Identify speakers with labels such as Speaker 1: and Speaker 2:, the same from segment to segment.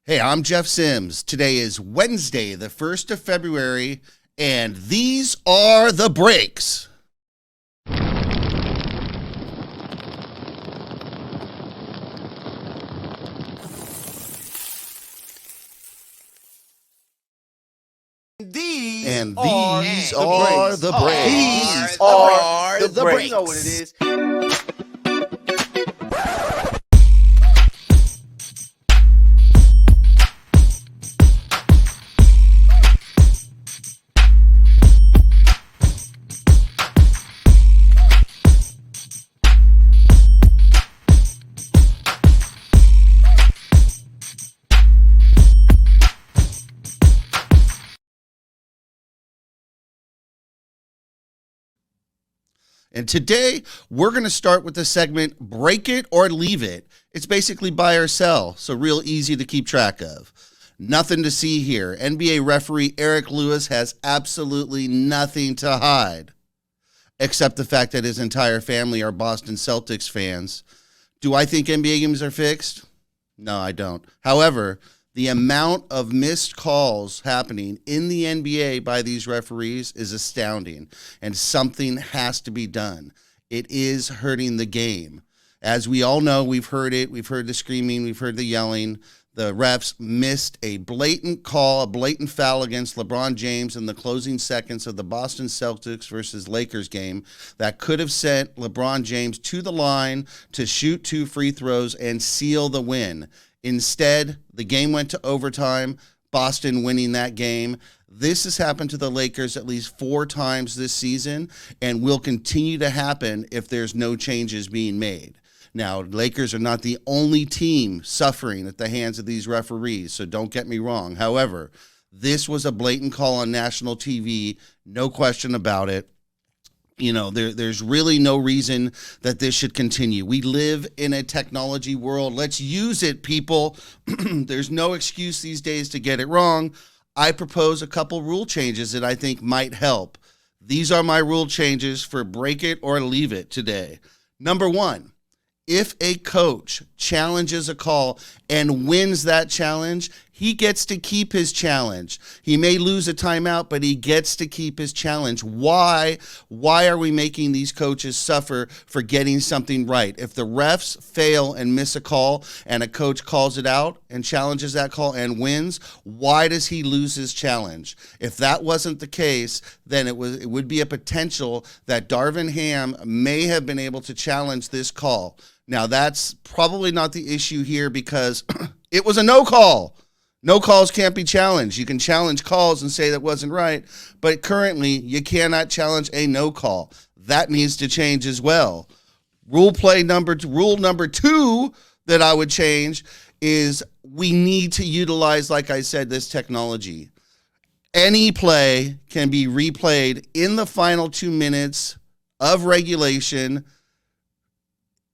Speaker 1: Hey, I'm Jeff Sims. Today is Wednesday, the 1st of February, and these are the breaks.
Speaker 2: These
Speaker 1: are the breaks.
Speaker 2: These are the breaks. You know what it is.
Speaker 1: And today, we're going to start with the segment, Break It or Leave It. It's basically buy or sell, so real easy to keep track of. Nothing to see here. NBA referee Eric Lewis has absolutely nothing to hide, except the fact that his entire family are Boston Celtics fans. Do I think NBA games are fixed? No, I don't. However, the amount of missed calls happening in the NBA by these referees is astounding, and something has to be done. It is hurting the game. As we all know, we've heard it. We've heard the screaming. We've heard the yelling. The refs missed a blatant call, a blatant foul against LeBron James in the closing seconds of the Boston Celtics versus Lakers game that could have sent LeBron James to the line to shoot 2 free throws and seal the win. Instead, the game went to overtime, Boston winning that game. This has happened to the Lakers at least 4 times this season and will continue to happen if there's no changes being made. Now, Lakers are not the only team suffering at the hands of these referees, so don't get me wrong. However, this was a blatant call on national TV, no question about it. You know, there's really no reason that this should continue. We live in a technology world. Let's use it, people. There's no excuse these days to get it wrong. I propose a couple rule changes that I think might help. These are my rule changes for break it or leave it today. Number 1, if a coach challenges a call and wins that challenge, he gets to keep his challenge. He may lose a timeout, but he gets to keep his challenge. Why are we making these coaches suffer for getting something right? If the refs fail and miss a call and a coach calls it out and challenges that call and wins, why does he lose his challenge? If that wasn't the case, then it would be a potential that Darvin Ham may have been able to challenge this call. Now, that's probably not the issue here because it was a no call. No calls can't be challenged. You can challenge calls and say that wasn't right, but currently you cannot challenge a no call. That needs to change as well. Rule number 2 that I would change is we need to utilize, like I said, this technology. Any play can be replayed in the final 2 minutes of regulation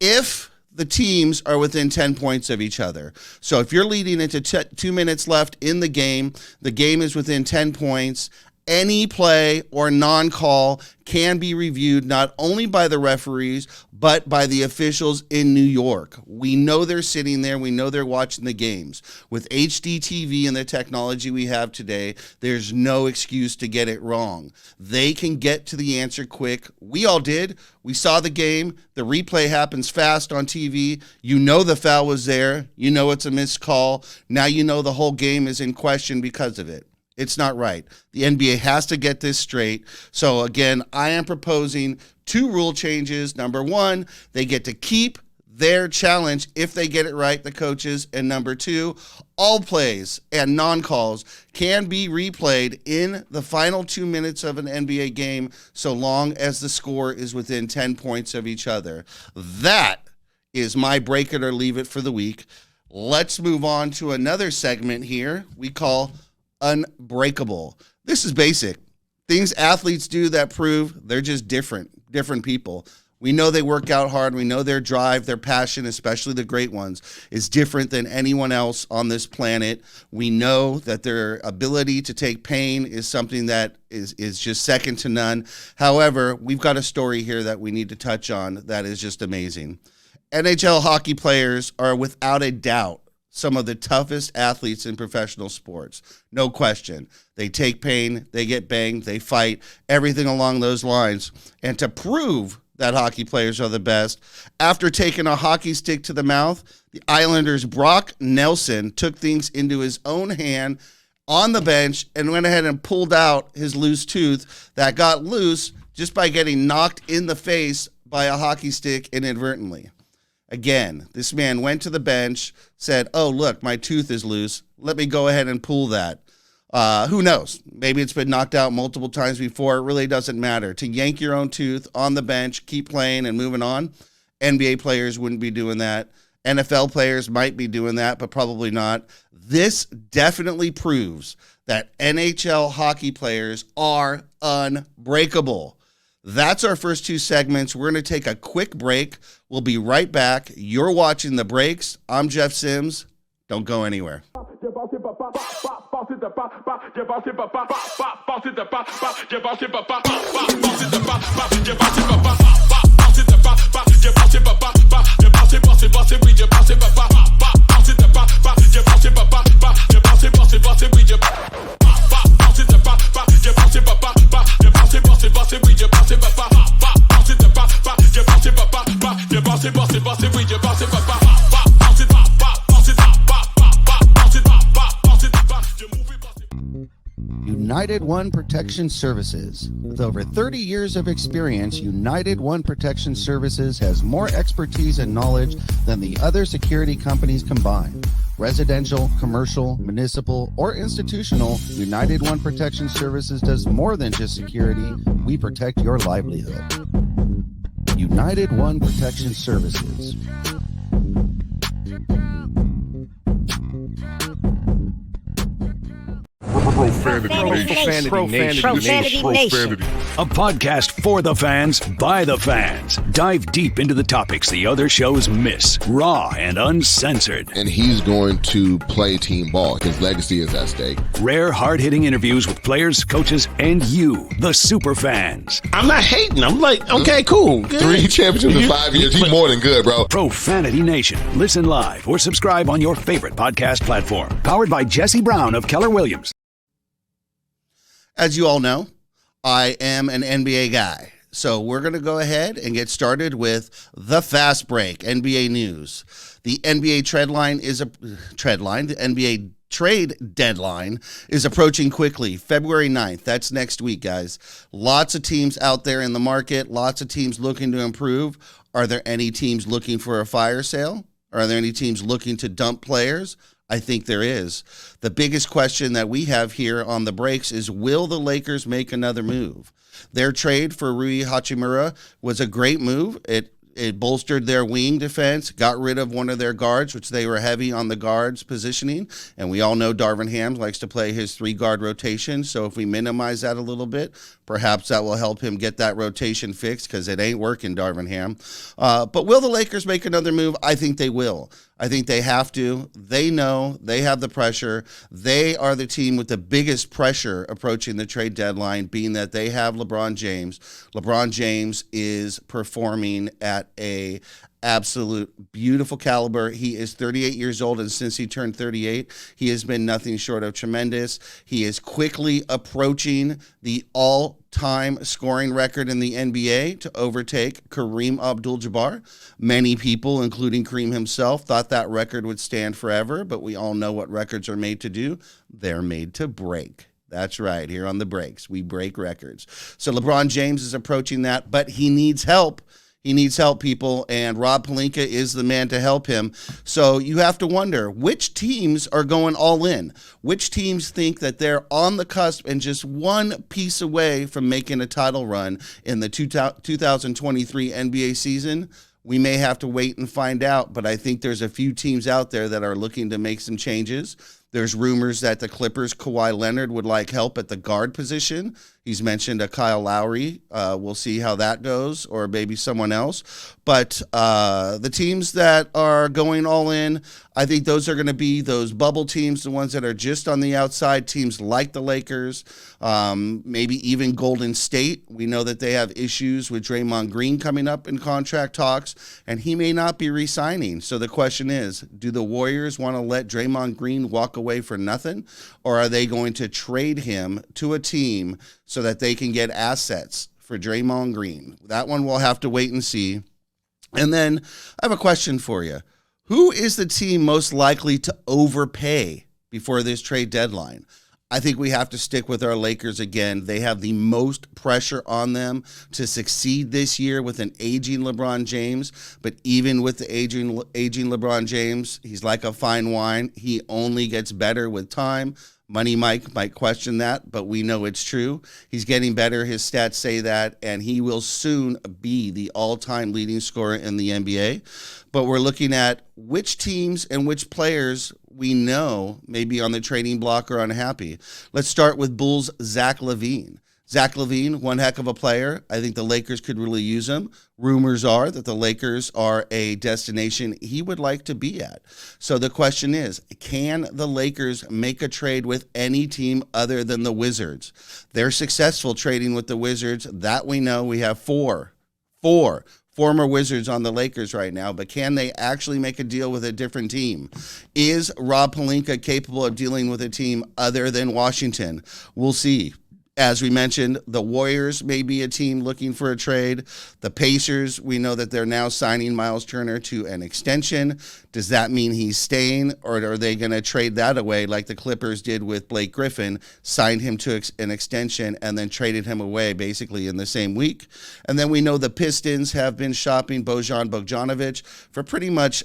Speaker 1: if the teams are within 10 points of each other. So if you're leading into 2 minutes left in the game is within 10 points, any play or non-call can be reviewed not only by the referees, but by the officials in New York. We know they're sitting there. We know they're watching the games. With HD TV and the technology we have today, there's no excuse to get it wrong. They can get to the answer quick. We all did. We saw the game. The replay happens fast on TV. You know the foul was there. You know it's a missed call. Now you know the whole game is in question because of it. It's not right. The NBA has to get this straight. So again, I am proposing 2 rule changes. Number 1, they get to keep their challenge if they get it right, the coaches. And number 2, all plays and non-calls can be replayed in the final 2 minutes of an NBA game so long as the score is within 10 points of each other. That is my break it or leave it for the week. Let's move on to another segment here we call Unbreakable. This is basic. Things athletes do that prove they're just different people. We know they work out hard. We know their drive, their passion, especially the great ones, is different than anyone else on this planet. We know that their ability to take pain is something that is just second to none. However, we've got a story here that we need to touch on that is just amazing. NHL hockey players are without a doubt some of the toughest athletes in professional sports. No question. They take pain, they get banged, they fight, everything along those lines. And to prove that hockey players are the best, after taking a hockey stick to the mouth, the Islanders' Brock Nelson took things into his own hand on the bench and went ahead and pulled out his loose tooth that got loose just by getting knocked in the face by a hockey stick inadvertently. Again, this man went to the bench, said, oh, look, my tooth is loose. Let me go ahead and pull that. Who knows? Maybe it's been knocked out multiple times before. It really doesn't matter. To yank your own tooth on the bench, keep playing and moving on, NBA players wouldn't be doing that. NFL players might be doing that, but probably not. This definitely proves that NHL hockey players are unbreakable. That's our first two segments. We're going to take a quick break. We'll be right back. You're watching The Breaks. I'm Jeff Sims. Don't go anywhere. United One Protection Services. With over 30 years of experience, United One Protection Services has more expertise and knowledge than the other security companies combined. Residential, commercial, municipal, or institutional, United One Protection Services does more than just security. We protect your livelihood. United One Protection Services.
Speaker 3: Profanity Nation. A podcast for the fans, by the fans. Dive deep into the topics the other shows miss. Raw and uncensored.
Speaker 4: And he's going to play team ball. His legacy is at stake.
Speaker 3: Rare, hard-hitting interviews with players, coaches, and you, the super fans.
Speaker 5: I'm not hating. I'm like, okay, cool. Good.
Speaker 4: 3 championships in 5 years. He's more than good, bro.
Speaker 3: Profanity Nation. Listen live or subscribe on your favorite podcast platform. Powered by Jesse Brown of Keller Williams.
Speaker 1: As you all know, I am an NBA guy. So we're going to go ahead and get started with the fast break, NBA news. The NBA the NBA trade deadline is approaching quickly, February 9th. That's next week, guys. Lots of teams out there in the market, lots of teams looking to improve. Are there any teams looking for a fire sale? Are there any teams looking to dump players? I think there is. The biggest question that we have here on the breaks is, will the Lakers make another move? Their trade for Rui Hachimura was a great move. It bolstered their wing defense, got rid of one of their guards, which they were heavy on the guards positioning. And we all know Darvin Ham likes to play his 3-guard rotation. So if we minimize that a little bit, perhaps that will help him get that rotation fixed, because it ain't working, Darvin Ham. But will the Lakers make another move? I think they will. I think they have to. They know they have the pressure. They are the team with the biggest pressure approaching the trade deadline, being that they have LeBron James. LeBron James is performing at a absolute beautiful caliber. He is 38 years old, and since he turned 38, he has been nothing short of tremendous. He is quickly approaching the all-time scoring record in the NBA to overtake Kareem Abdul-Jabbar. Many people, including Kareem himself, thought that record would stand forever, but we all know what records are made to do. They're made to break. That's right. Here on The Breaks, we break records. So LeBron James is approaching that, but he needs help. He needs help, people, and Rob Pelinka is the man to help him. So you have to wonder, which teams are going all in? Which teams think that they're on the cusp and just one piece away from making a title run in the 2023 NBA season? We may have to wait and find out, but I think there's a few teams out there that are looking to make some changes. There's rumors that the Clippers' Kawhi Leonard would like help at the guard position. He's mentioned a Kyle Lowry. We'll see how that goes, or maybe someone else. But the teams that are going all in, I think those are going to be those bubble teams, the ones that are just on the outside, teams like the Lakers, maybe even Golden State. We know that they have issues with Draymond Green coming up in contract talks, and he may not be re-signing. So the question is, do the Warriors want to let Draymond Green walk away for nothing, or are they going to trade him to a team so that they can get assets for Draymond Green? That one we'll have to wait and see. And then I have a question for you. Who is the team most likely to overpay before this trade deadline? I think we have to stick with our Lakers again. They have the most pressure on them to succeed this year with an aging LeBron James. But even with the aging LeBron James, he's like a fine wine. He only gets better with time. Money Mike might question that, but we know it's true. He's getting better. His stats say that, and he will soon be the all-time leading scorer in the NBA. But we're looking at which teams and which players we know may be on the trading block or unhappy. Let's start with Bulls' Zach LaVine. Zach LaVine, one heck of a player. I think the Lakers could really use him. Rumors are that the Lakers are a destination he would like to be at. So the question is, can the Lakers make a trade with any team other than the Wizards? They're successful trading with the Wizards. That we know. We have four former Wizards on the Lakers right now, but can they actually make a deal with a different team? Is Rob Pelinka capable of dealing with a team other than Washington? We'll see. As we mentioned, the Warriors may be a team looking for a trade. The Pacers, we know that they're now signing Miles Turner to an extension. Does that mean he's staying, or are they going to trade that away like the Clippers did with Blake Griffin, signed him to an extension and then traded him away basically in the same week? And then we know the Pistons have been shopping Bojan Bogdanovic for pretty much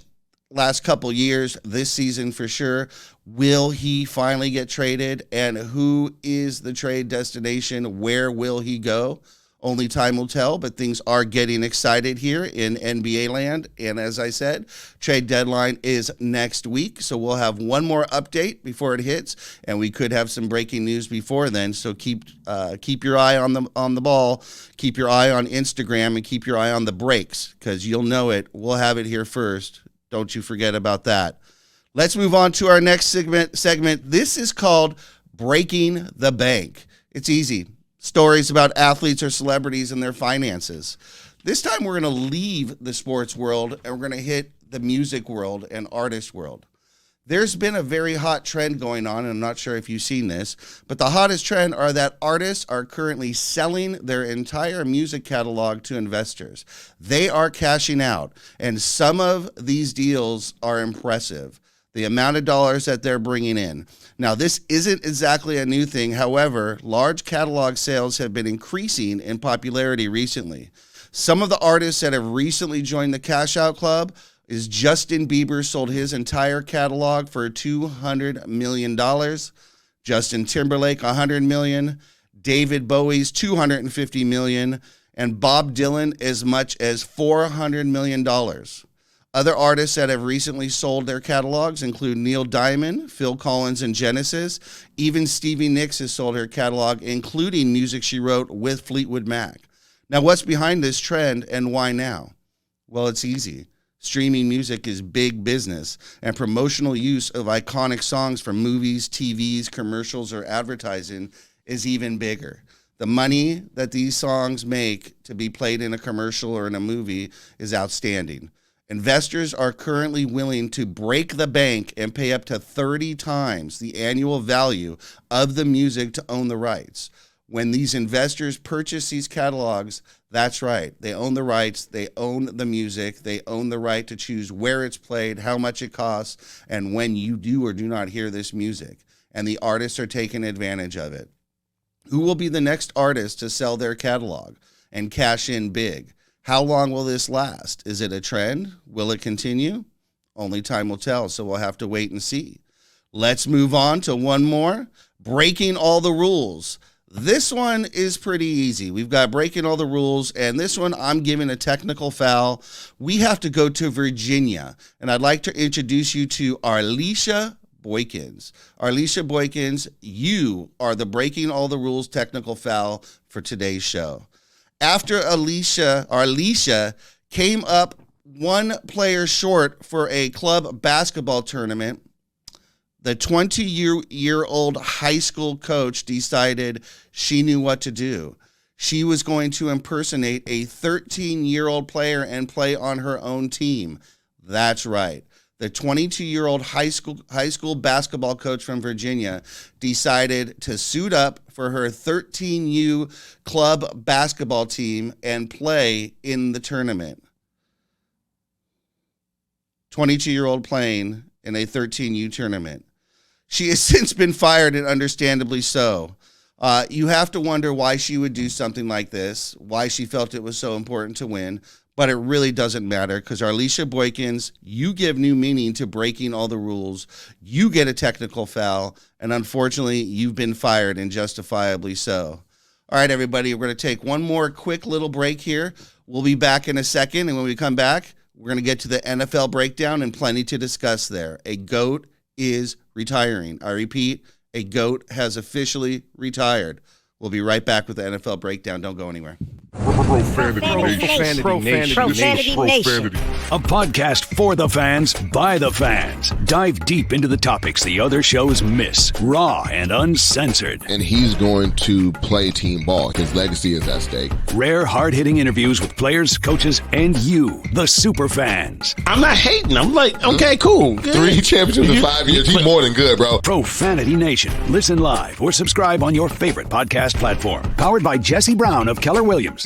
Speaker 1: last couple years, this season for sure. Will he finally get traded? And who is the trade destination? Where will he go? Only time will tell, but things are getting excited here in NBA land. And as I said, trade deadline is next week. So we'll have one more update before it hits, and we could have some breaking news before then. So keep your eye on the ball, keep your eye on Instagram, and keep your eye on the breaks, because you'll know it. We'll have it here first. Don't you forget about that. Let's move on to our next segment. This is called Breaking the Bank. It's easy. Stories about athletes or celebrities and their finances. This time we're going to leave the sports world and we're going to hit the music world and artist world. There's been a very hot trend going on, and I'm not sure if you've seen this, but the hottest trend are that artists are currently selling their entire music catalog to investors. They are cashing out, and some of these deals are impressive. The amount of dollars that they're bringing in. Now, this isn't exactly a new thing. However, large catalog sales have been increasing in popularity recently. Some of the artists that have recently joined the cash out club is Justin Bieber sold his entire catalog for $200 million. Justin Timberlake, $100 million. David Bowie's $250 million. And Bob Dylan as much as $400 million. Other artists that have recently sold their catalogs include Neil Diamond, Phil Collins, and Genesis. Even Stevie Nicks has sold her catalog, including music she wrote with Fleetwood Mac. Now, what's behind this trend and why now? Well, it's easy. Streaming music is big business, and promotional use of iconic songs from movies, TVs, commercials, or advertising is even bigger. The money that these songs make to be played in a commercial or in a movie is outstanding. Investors are currently willing to break the bank and pay up to 30 times the annual value of the music to own the rights. When these investors purchase these catalogs, that's right. They own the rights. They own the music. They own the right to choose where it's played, how much it costs, and when you do or do not hear this music. And the artists are taking advantage of it. Who will be the next artist to sell their catalog and cash in big? How long will this last? Is it a trend? Will it continue? Only time will tell, so we'll have to wait and see. Let's move on to one more. Breaking all the rules. This one is pretty easy. We've got breaking all the rules, and this one I'm giving a technical foul. We have to go to Virginia, and I'd like to introduce you to Arlisha Boykins. Alicia Boykins, you are the breaking all the rules technical foul for today's show. After Alicia came up one player short for a club basketball tournament, the 20-year-old high school coach decided she knew what to do. She was going to impersonate a 13-year-old player and play on her own team. That's right. The 22-year-old high school basketball coach from Virginia decided to suit up for her 13U club basketball team and play in the tournament. 22-year-old playing in a 13U tournament. She has since been fired, and understandably so. You have to wonder why she would do something like this, why she felt it was so important to win, but it really doesn't matter because Alicia Boykins, you give new meaning to breaking all the rules. You get a technical foul, and unfortunately, you've been fired, and justifiably so. All right, everybody, we're going to take one more quick little break here. We'll be back in a second, and when we come back, we're going to get to the NFL breakdown and plenty to discuss there. A GOAT is retiring. I repeat, a GOAT has officially retired. We'll be right back with the NFL breakdown. Don't go anywhere.
Speaker 3: Profanity Nation. A podcast for the fans, by the fans. Dive deep into the topics the other shows miss. Raw and uncensored.
Speaker 4: And he's going to play team ball. His legacy is at stake.
Speaker 3: Rare, hard-hitting interviews with players, coaches, and you, the super fans.
Speaker 5: I'm not hating. I'm like, okay, cool. Good.
Speaker 4: 3 championships in 5 years. He's more than good, bro.
Speaker 3: Profanity Nation. Listen live or subscribe on your favorite podcast platform. Powered by Jesse Brown of Keller Williams.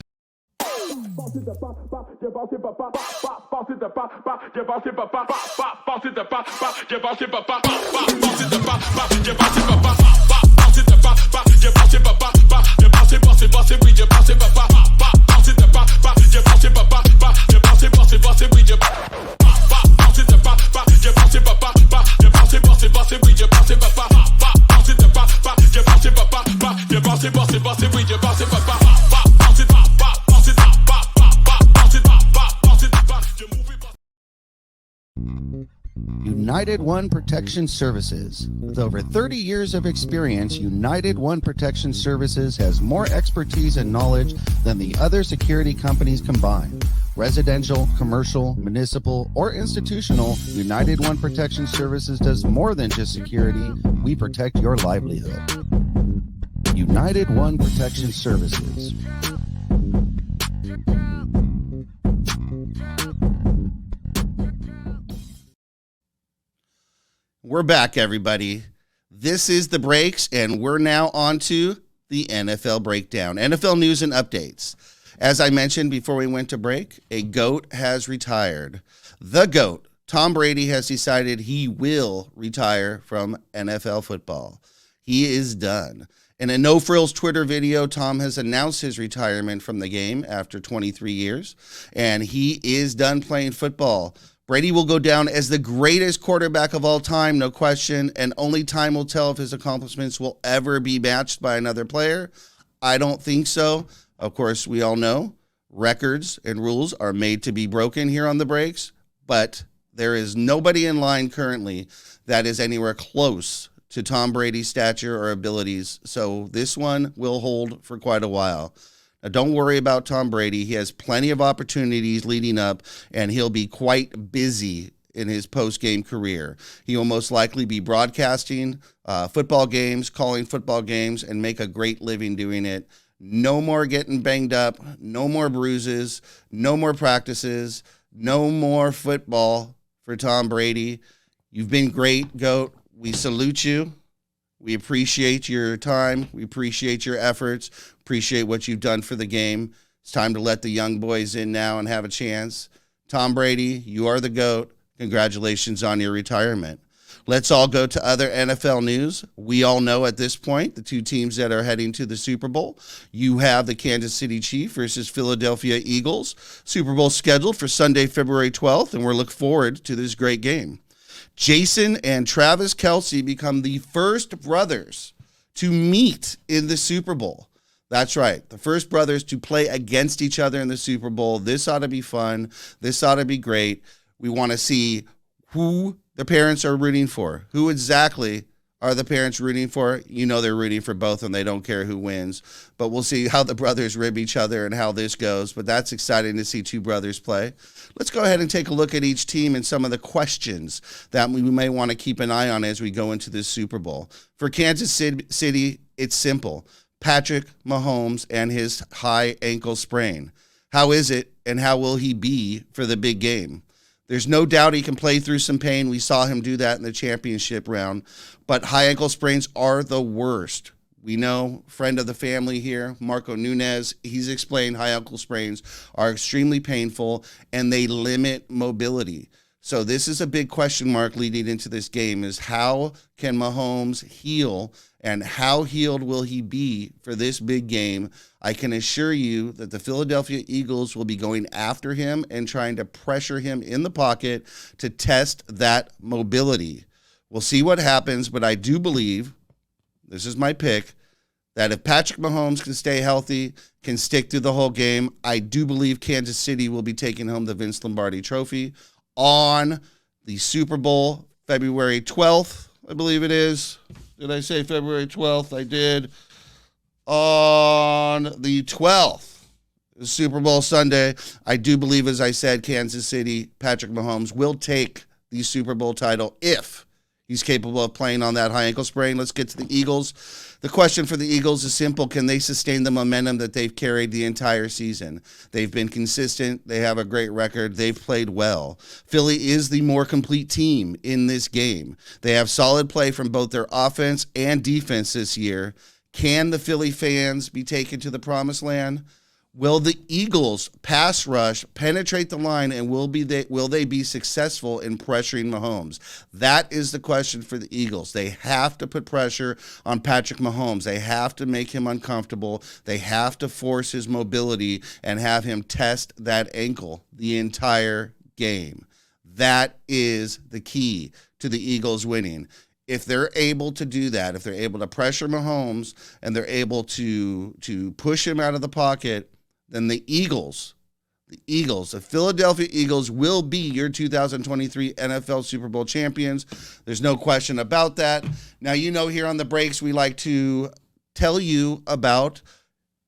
Speaker 1: United One Protection Services. With over 30 years of experience, United One Protection Services has more expertise and knowledge than the other security companies combined. Residential, commercial, municipal, or institutional, United One Protection Services does more than just security. We protect your livelihood. United One Protection Services. We're back, everybody. This is the breaks, and we're now on to the NFL breakdown. NFL news and updates. As I mentioned before we went to break, a GOAT has retired. The GOAT, Tom Brady, has decided he will retire from NFL football. He is done. In a No Frills Twitter video, Tom has announced his retirement from the game after 23 years, and he is done playing football. Brady will go down as the greatest quarterback of all time, no question, and only time will tell if his accomplishments will ever be matched by another player. I don't think so. Of course, we all know records and rules are made to be broken here on the breaks, but there is nobody in line currently that is anywhere close to Tom Brady's stature or abilities, so this one will hold for quite a while. Now, don't worry about Tom Brady. He has plenty of opportunities leading up, and he'll be quite busy in his post-game career. He will most likely be broadcasting football games, calling football games, and make a great living doing it. No more getting banged up, no more bruises, no more practices, no more football for Tom Brady. You've been great, GOAT. We salute you. We appreciate your time. We appreciate your efforts. Appreciate what you've done for the game. It's time to let the young boys in now and have a chance. Tom Brady, you are the GOAT. Congratulations on your retirement. Let's all go to other NFL news. We all know at this point the two teams that are heading to the Super Bowl. You have the Kansas City Chiefs versus Philadelphia Eagles. Super Bowl scheduled for Sunday, February 12th, and we're looking forward to this great game. Jason and Travis Kelce become the first brothers to meet in the Super Bowl. That's right. The first brothers to play against each other in the Super Bowl. This ought to be fun. This ought to be great. We want to see who the parents are rooting for. Who exactly are the parents rooting for? You know they're rooting for both and they don't care who wins. But we'll see how the brothers rib each other and how this goes. But that's exciting to see two brothers play. Let's go ahead and take a look at each team and some of the questions that we may want to keep an eye on as we go into this Super Bowl. For Kansas City, it's simple. Patrick Mahomes and his high ankle sprain. How is it and how will he be for the big game? There's no doubt he can play through some pain. We saw him do that in the championship round. But high ankle sprains are the worst. We know, friend of the family here, Marco Nunez, he's explained high ankle sprains are extremely painful and they limit mobility. So this is a big question mark leading into this game is how can Mahomes heal and how healed will he be for this big game? I can assure you that the Philadelphia Eagles will be going after him and trying to pressure him in the pocket to test that mobility. We'll see what happens, but I do believe, this is my pick, that if Patrick Mahomes can stay healthy, can stick through the whole game, I do believe Kansas City will be taking home the Vince Lombardi Trophy on the Super Bowl, February 12th, I believe it is. Did I say February 12th? I did. On the 12th, Super Bowl Sunday, I do believe, as I said, Kansas City, Patrick Mahomes will take the Super Bowl title if he's capable of playing on that high ankle sprain. Let's get to the Eagles. The question for the Eagles is simple. Can they sustain the momentum that they've carried the entire season? They've been consistent. They have a great record. They've played well. Philly is the more complete team in this game. They have solid play from both their offense and defense this year. Can the Philly fans be taken to the promised land? Will the Eagles pass rush penetrate the line, and will they be successful in pressuring Mahomes? That is the question for the Eagles. They have to put pressure on Patrick Mahomes. They have to make him uncomfortable. They have to force his mobility and have him test that ankle the entire game. That is the key to the Eagles winning. If they're able to do that, if they're able to pressure Mahomes and they're able to push him out of the pocket, then the Philadelphia Eagles will be your 2023 NFL Super Bowl champions. There's no question about that. Now, you know, here on the breaks, we like to tell you about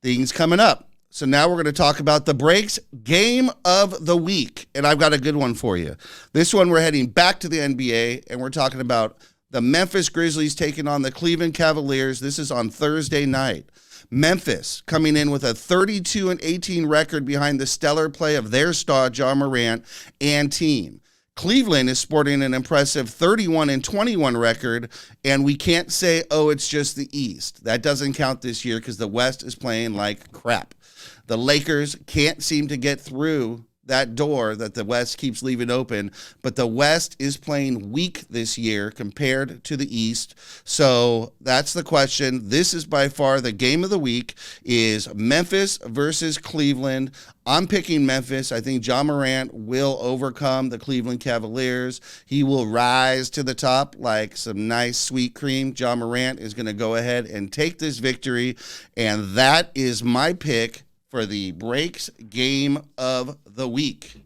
Speaker 1: things coming up. So now we're going to talk about the breaks game of the week. And I've got a good one for you. This one, we're heading back to the NBA, and we're talking about the Memphis Grizzlies taking on the Cleveland Cavaliers. This is on Thursday night. Memphis coming in with a 32-18 record behind the stellar play of their star, Ja Morant, and team. Cleveland is sporting an impressive 31-21 record, and we can't say, oh, it's just the East. That doesn't count this year because the West is playing like crap. The Lakers can't seem to get through that door that the West keeps leaving open, but the West is playing weak this year compared to the East. So that's the question. This is by far the game of the week is Memphis versus Cleveland. I'm picking Memphis. I think Ja Morant will overcome the Cleveland Cavaliers. He will rise to the top like some nice sweet cream. Ja Morant is going to go ahead and take this victory, and that is my pick for the breaks game of the week.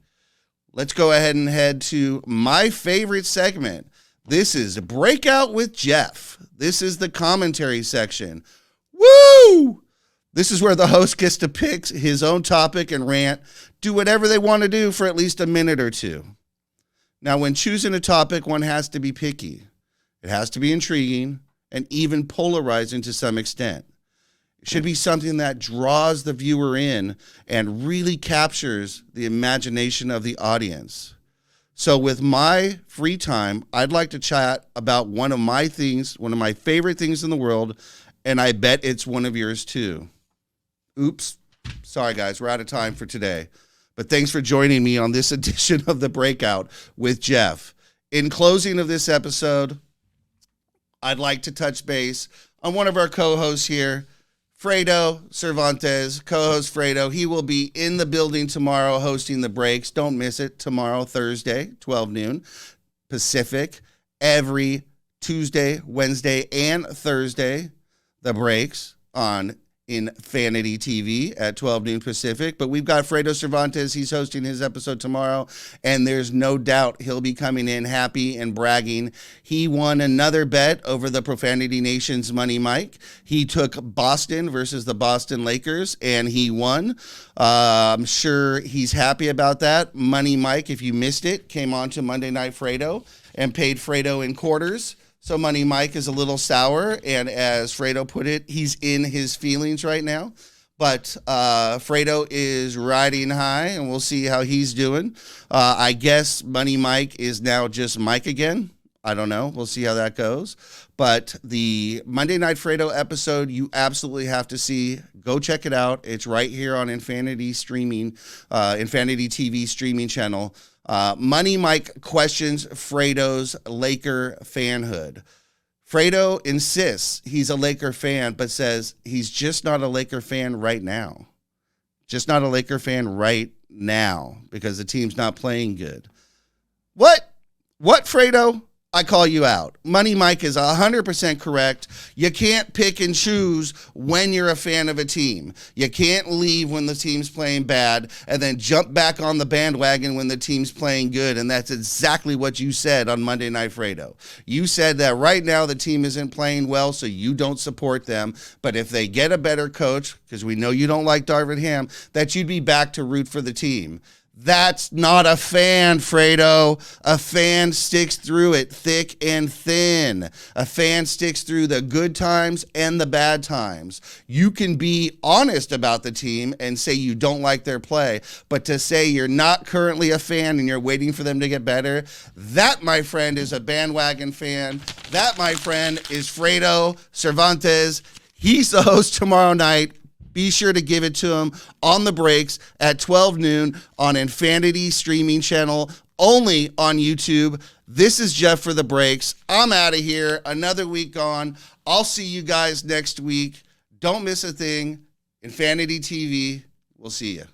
Speaker 1: Let's go ahead and head to my favorite segment. This is Breakout with Jeff. This is the commentary section. Woo! This is where the host gets to pick his own topic and rant, do whatever they want to do for at least a minute or two. Now, when choosing a topic, one has to be picky. It has to be intriguing and even polarizing to some extent. It should be something that draws the viewer in and really captures the imagination of the audience. So with my free time, I'd like to chat about one of my favorite things in the world, and I bet it's one of yours too. Oops. Sorry, guys. We're out of time for today. But thanks for joining me on this edition of The Breakout with Jeff. In closing of this episode, I'd like to touch base on one of our co-hosts here, Fredo Cervantes, co-host Fredo. He will be in the building tomorrow hosting the breaks. Don't miss it. Tomorrow, Thursday, 12 noon Pacific. Every Tuesday, Wednesday, and Thursday, the breaks on Infinity TV at 12 noon Pacific. But we've got Fredo Cervantes. He's hosting his episode tomorrow, and there's no doubt he'll be coming in happy and bragging. He won another bet over the Profanity Nation's Money Mike. He took Boston versus the Boston Lakers, and he won. I'm sure he's happy about that. Money Mike, if you missed it, came on to Monday Night Fredo and paid Fredo in quarters. So Money Mike is a little sour, and as Fredo put it, he's in his feelings right now. But Fredo is riding high, and we'll see how he's doing. I guess Money Mike is now just Mike again. I don't know. We'll see how that goes. But the Monday Night Fredo episode, you absolutely have to see. Go check it out. It's right here on Infinity TV streaming channel. Money Mike questions Fredo's Laker fanhood. Fredo insists he's a Laker fan, but says he's just not a Laker fan right now. Just not a Laker fan right now because the team's not playing good. What, Fredo? I call you out. Money Mike is 100% correct. You can't pick and choose when you're a fan of a team. You can't leave when the team's playing bad and then jump back on the bandwagon when the team's playing good. And that's exactly what you said on Monday Night Fredo. You said that right now the team isn't playing well, so you don't support them. But if they get a better coach, because we know you don't like Darvin Ham, that you'd be back to root for the team. That's not a fan, Fredo. A fan sticks through it thick and thin. A fan sticks through the good times and the bad times. You can be honest about the team and say you don't like their play, but to say you're not currently a fan and you're waiting for them to get better, that, my friend, is a bandwagon fan. That, my friend, is Fredo Cervantes. He's the host tomorrow night. Be sure to give it to him on the breaks at 12 noon on Infinity streaming channel, only on YouTube. This is Jeff for the breaks. I'm out of here. Another week gone. I'll see you guys next week. Don't miss a thing. Infinity TV. We'll see you.